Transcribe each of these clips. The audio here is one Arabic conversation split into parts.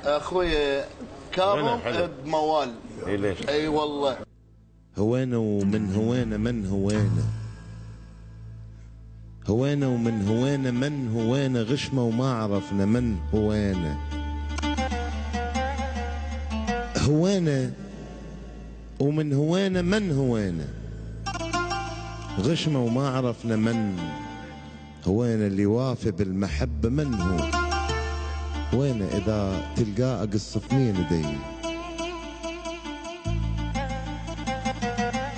اخوي كاظم بموال. اي ليش؟ اي والله. هوانا ومن هوانا من هوانا، هوانا ومن هوانا من هوانا، غشمة وما عرفنا من هوانا. هوانا ومن هوانا من هوانا، غشمة وما عرفنا من هوانا. اللي وافي بالمحبة من هو، وين إذا تلقاه أقص اثنين يدي،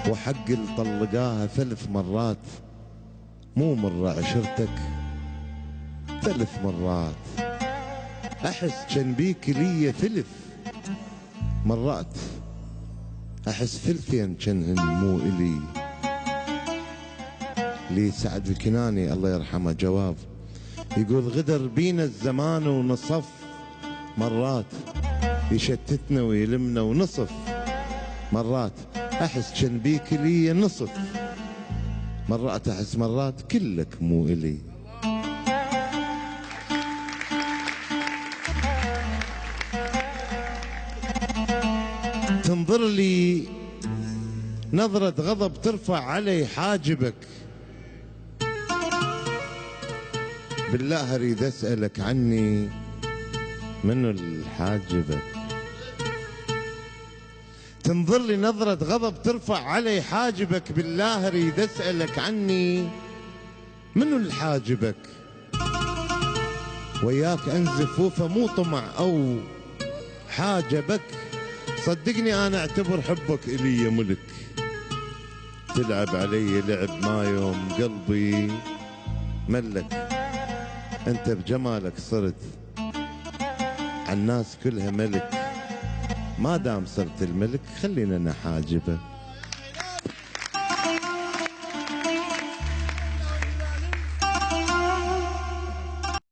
وحق اللي طلقاها 3 مرات، مو مرة عشرتك 3 مرات. أحس كان بيك لي 3 مرات، أحس 2 كانهن مو إلي. لي سعد الكناني الله يرحمه جواب يقول غدر بينا الزمان ونصف مرات، يشتتنا ويلمنا ونصف مرات. أحس كان بيك لي نصف مرات، أحس مرات كلك مو إلي. تنظر لي نظرة غضب ترفع علي حاجبك، بالله أريد أسألك عني منو الحاجبك. تنظر لي نظرة غضب ترفع علي حاجبك، بالله أريد أسألك عني منو الحاجبك. وياك أنزف وفمو طمع أو حاجبك، صدقني أنا أعتبر حبك إلي ملك. تلعب علي لعب ما يوم قلبي ملك، أنت بجمالك صرت عالناس كلها ملك. ما دام صرت الملك خلينا أنا حاجبك.